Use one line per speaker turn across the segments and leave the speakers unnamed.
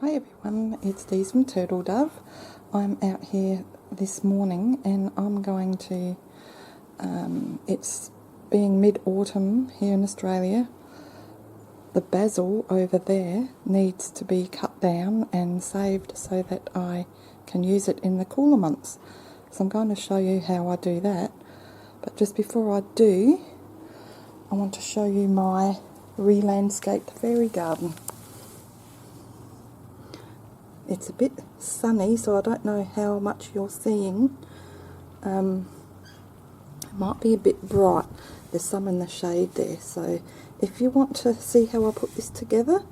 Hi everyone, it's Dee from Turtle Dove. I'm out here this morning and I'm going to, it's being mid-autumn here in Australia, the basil over there needs to be cut down and saved so that I can use it in the cooler months. So I'm going to show you how I do that. But just before I do, I want to show you my re-landscaped fairy garden. It's a bit sunny, so I don't know how much you're seeing. It might be a bit bright. There's some in the shade there. So if you want to see how I put this together,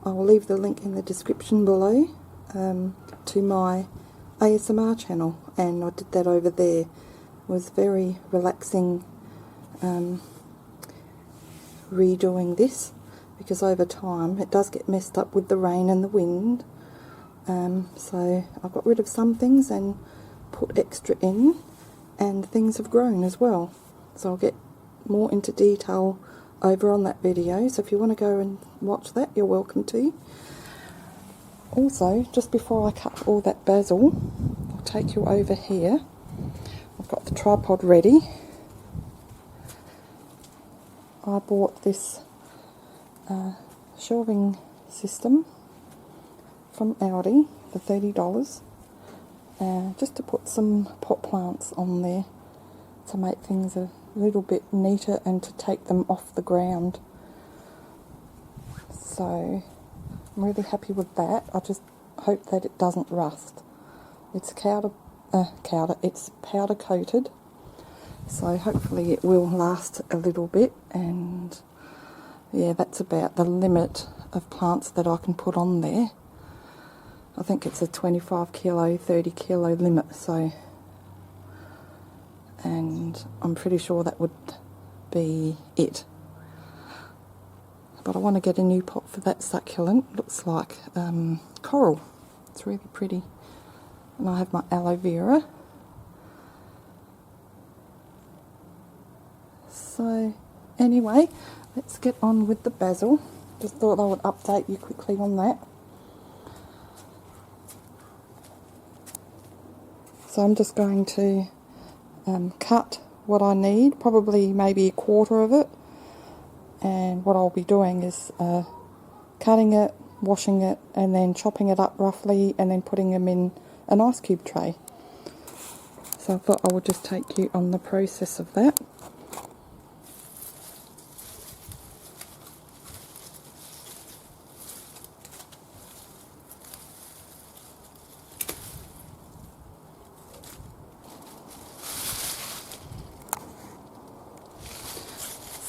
I'll leave the link in the description below to my ASMR channel. And I did that over there. It was very relaxing redoing this, because over time it does get messed up with the rain and the wind. So I got rid of some things and put extra in, and things have grown as well. So I'll get more into detail over on that video, so if you want to go and watch that, you're welcome to. Also, just before I cut all that basil, I'll take you over here. I've got the tripod ready. I bought this shelving system from Aldi for $30, just to put some pot plants on there to make things a little bit neater and to take them off the ground. So I'm really happy with that. I just hope that it doesn't rust. It's it's powder coated, so hopefully it will last a little bit. And yeah, that's about the limit of plants that I can put on there. I think it's a 25 kilo, 30 kilo limit, so, and I'm pretty sure that would be it. But I want to get a new pot for that succulent. Looks like coral. It's really pretty. And I have my aloe vera. So anyway, let's get on with the basil. Just thought I would update you quickly on that. So I'm just going to cut what I need, probably maybe a quarter of it. And what I'll be doing is cutting it, washing it, and then chopping it up roughly, and then putting them in an ice cube tray. So I thought I would just take you on the process of that.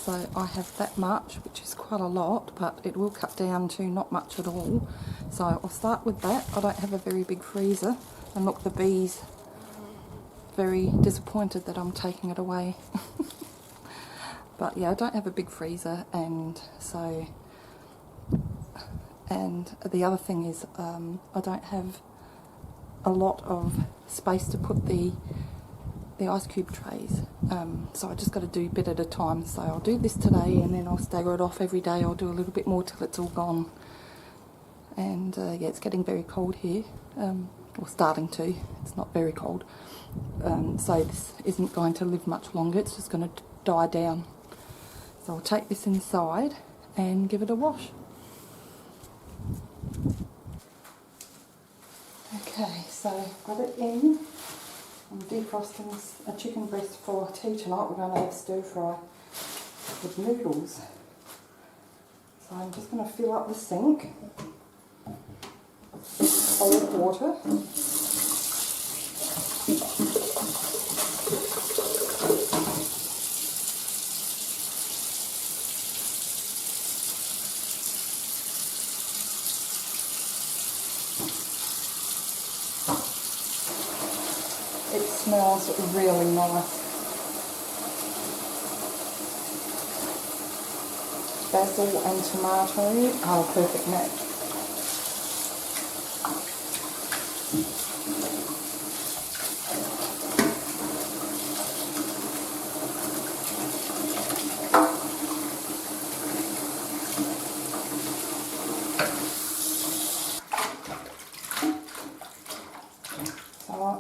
So I have that much, which is quite a lot, but it will cut down to not much at all. So I'll start with that. I don't have a very big freezer, and look, the bees very disappointed that I'm taking it away. But yeah, I don't have a big freezer, and so, and the other thing is I don't have a lot of space to put the ice cube trays, so I just got to do a bit at a time. So I'll do this today, and then I'll stagger it off every day. I'll do a little bit more till it's all gone. And yeah, it's getting very cold here, or starting to. It's not very cold, so this isn't going to live much longer. It's just going to die down. So I'll take this inside and give it a wash. Okay, so got it in. I'm defrosting a chicken breast for tea tonight. We're going to have stir fry with noodles. So I'm just going to fill up the sink with cold water. It smells really nice. Basil and tomato are a perfect match.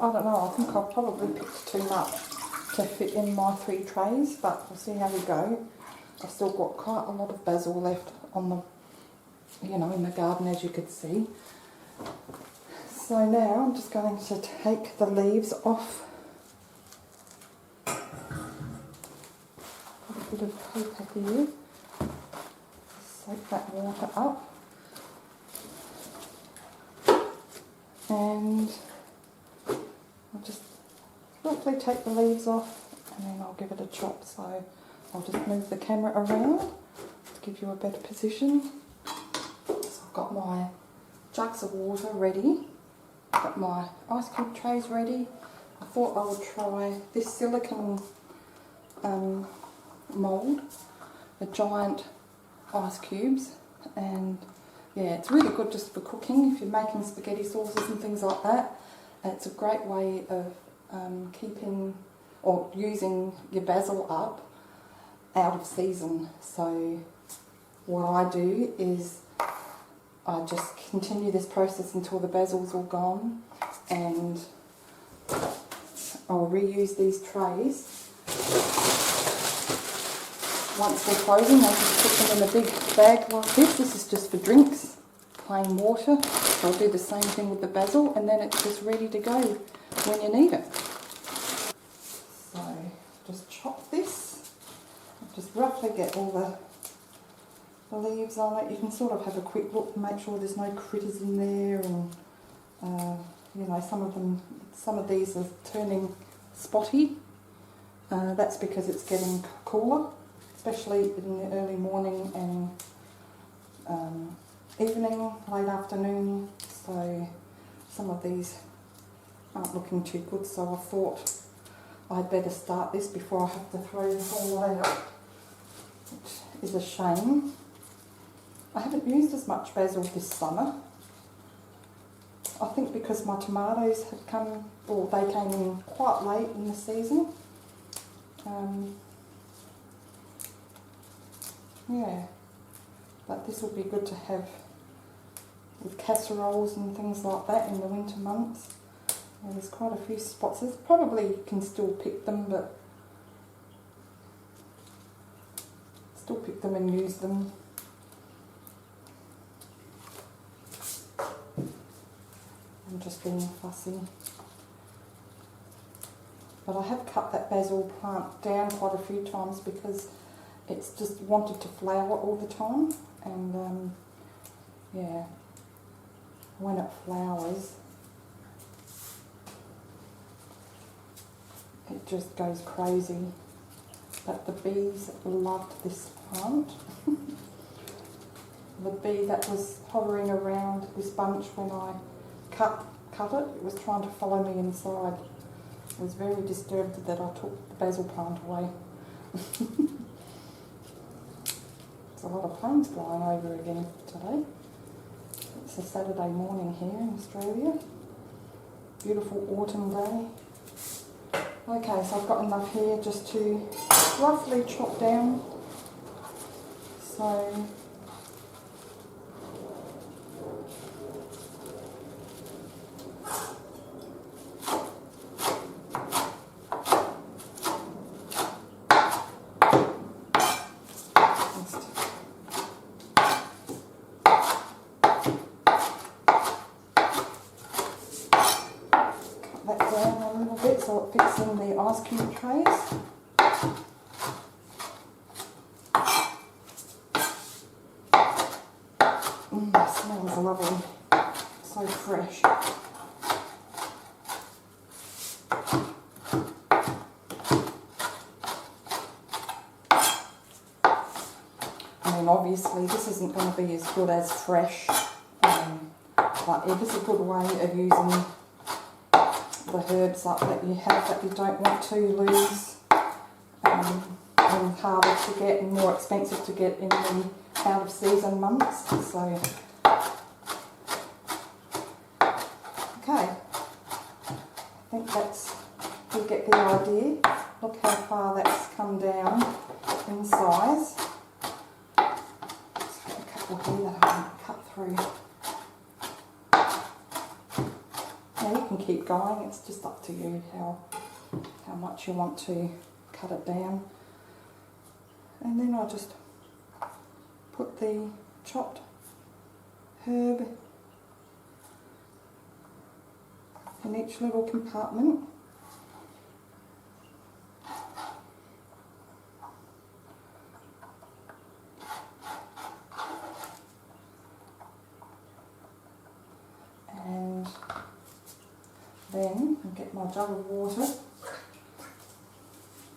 I don't know, I think I've probably picked too much to fit in my 3 trays, but we'll see how we go. I've still got quite a lot of basil left on the, you know, in the garden, as you could see. So now I'm just going to take the leaves off. Put a bit of paper here. Soak that water up. And I'll just roughly take the leaves off and then I'll give it a chop. So I'll just move the camera around to give you a better position. So I've got my jugs of water ready. I've got my ice cube trays ready. I thought I would try this silicone mould, the giant ice cubes, and yeah, it's really good just for cooking if you're making spaghetti sauces and things like that. It's a great way of keeping or using your basil up out of season. So what I do is I just continue this process until the basil's all gone, and I'll reuse these trays. Once they're frozen, I just put them in a big bag like this. This is just for drinks, plain water. So I'll do the same thing with the basil, and then it's just ready to go when you need it. So just chop this. Just roughly get all the leaves on it. You can sort of have a quick look and make sure there's no critters in there, and you know, some of these are turning spotty. That's because it's getting cooler, especially in the early morning and evening, late afternoon. So some of these aren't looking too good, so I thought I'd better start this before I have to throw the whole lot out, which is a shame. I haven't used as much basil this summer. I think because my tomatoes had come, or they came in quite late in the season. Yeah, but this will be good to have with casseroles and things like that in the winter months. And there's quite a few spots. There's probably can still pick them, but still pick them and use them. I'm just being fussy. But I have cut that basil plant down quite a few times because it's just wanted to flower all the time, and yeah, when it flowers it just goes crazy. But the bees loved this plant. The bee that was hovering around this bunch when I cut it was trying to follow me inside. I was very disturbed that I took the basil plant away. There's a lot of planes flying over again today. It's a Saturday morning here in Australia. Beautiful autumn day. Okay, so I've got enough here just to roughly chop down. So that down a little bit so it fits in the ice cube trays. It smells lovely, so fresh. I mean, obviously this isn't going to be as good as fresh, but it is a good way of using the herbs up that you have that you don't want to lose, and harder to get and more expensive to get in the out of season months. So okay, I think you get the idea. Look how far that's come down in size. Just got a couple here that I haven't cut through. Now you can can keep going. It's just up to you how much you want to cut it down. And then I just put the chopped herb in each little compartment. And then I'll get my jug of water.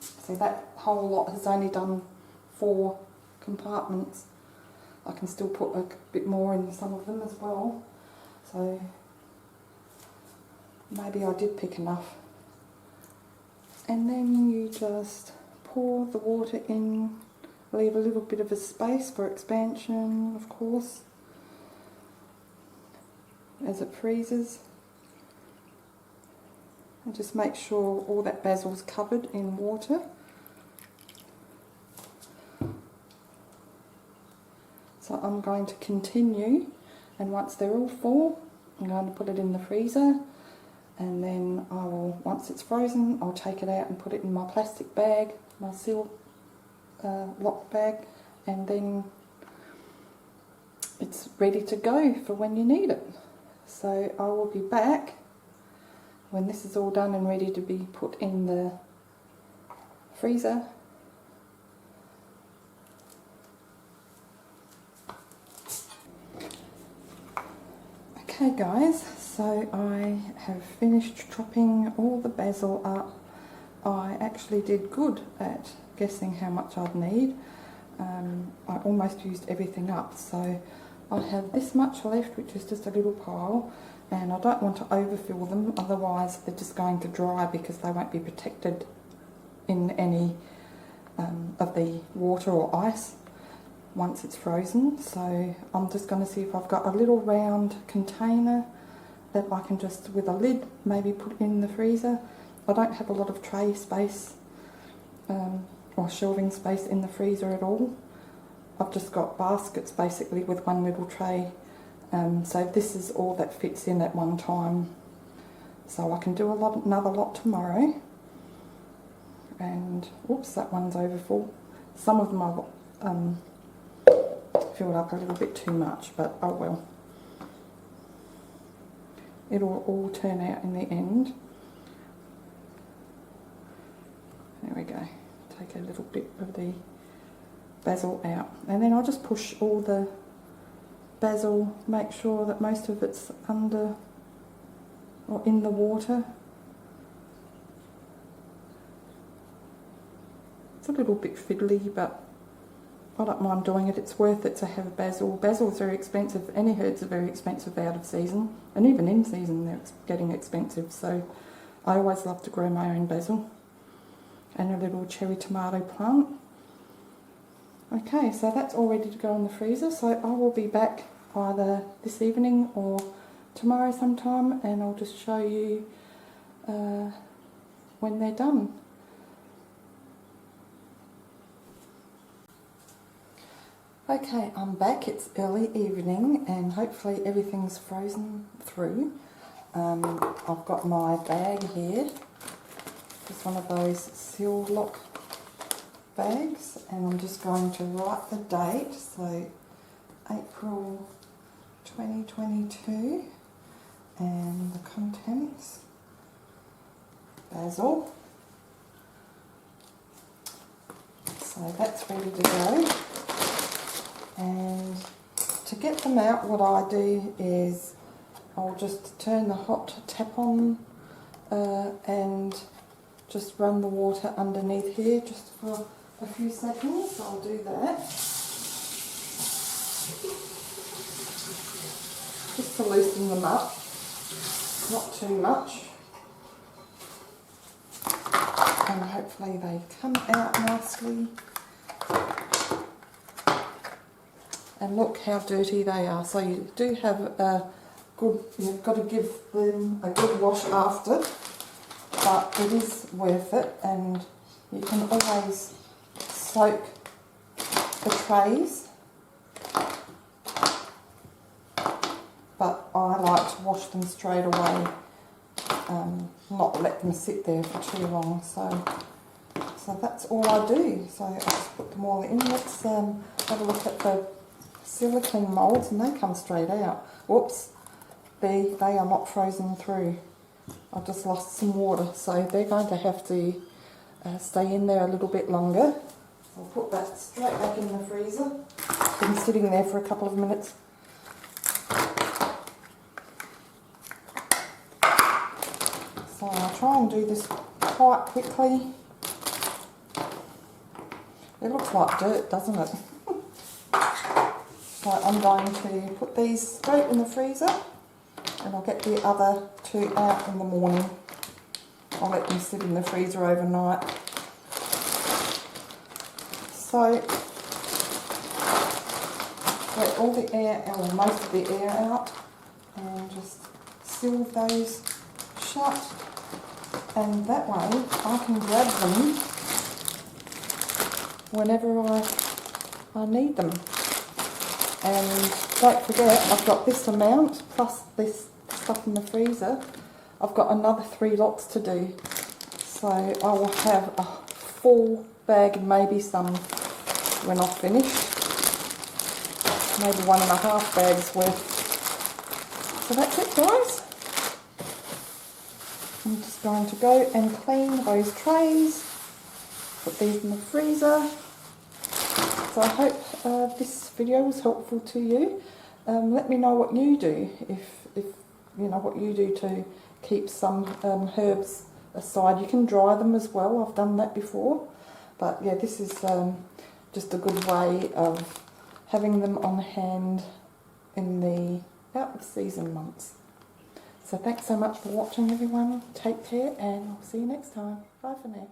See, that whole lot has only done 4 compartments. I can still put a bit more in some of them as well. So maybe I did pick enough. And then you just pour the water in, leave a little bit of a space for expansion, of course, as it freezes. And just make sure all that basil's covered in water. So I'm going to continue, and once they're all full, I'm going to put it in the freezer, and then I will, once it's frozen, I'll take it out and put it in my plastic bag, my seal lock bag, and then it's ready to go for when you need it. So I will be back when this is all done and ready to be put in the freezer. Okay guys, so I have finished chopping all the basil up. I actually did good at guessing how much I'd need. I almost used everything up, so I have this much left, which is just a little pile, and I don't want to overfill them, otherwise they're just going to dry because they won't be protected in any of the water or ice once it's frozen. So I'm just going to see if I've got a little round container that I can just, with a lid, maybe put in the freezer. I don't have a lot of tray space or shelving space in the freezer at all. I've just got baskets basically with one little tray, so this is all that fits in at one time. So I can do another lot tomorrow. And whoops, that one's over full. Some of them I've filled up a little bit too much, but oh well. It'll all turn out in the end. There we go. Take a little bit of the basil out, and then I'll just push all the basil, make sure that most of it's under or in the water. It's a little bit fiddly, but I don't mind doing it. It's worth it to have basil. Basil's very expensive. Any herbs are very expensive out of season, and even in season they're getting expensive, so I always love to grow my own basil. And a little cherry tomato plant. Okay, so that's all ready to go in the freezer, so I will be back either this evening or tomorrow sometime, and I'll just show you when they're done. Okay, I'm back. It's early evening and hopefully everything's frozen through. I've got my bag here. It's one of those seal lock bags, and I'm just going to write the date, so April 2022, and the contents: basil. So that's ready to go. And to get them out, what I do is I'll just turn the hot tap on and just run the water underneath here just for a few seconds. I'll do that just to loosen them up, not too much, and hopefully they come out nicely. And look how dirty they are. So you do have a good, you've got to give them a good wash after, but it is worth it, and you can always soak the trays, but I like to wash them straight away not let them sit there for too long. So that's all I do. So I just put them all in. Let's have a look at the silicone moulds, and they come straight out. Whoops, they are not frozen through. I've just lost some water, so they're going to have to stay in there a little bit longer. I'll put that straight back in the freezer. Been sitting there for a couple of minutes. So I'll try and do this quite quickly. It looks like dirt, doesn't it? So I'm going to put these straight in the freezer, and I'll get the other two out in the morning. I'll let them sit in the freezer overnight. So let all the air, or most of the air out, and just seal those shut, and that way I can grab them whenever I need them. And don't forget, I've got this amount plus this stuff in the freezer. I've got another 3 lots to do, so I will have a full bag and maybe some when I've finished, maybe 1.5 bags worth. So that's it, guys. I'm just going to go and clean those trays, put these in the freezer. So I hope this video was helpful to you. Let me know what you do, if you know what you do to keep some herbs aside. You can dry them as well. I've done that before, but yeah, this is just a good way of having them on hand in the out of season months. So thanks so much for watching, everyone. Take care, and I'll see you next time. Bye for now.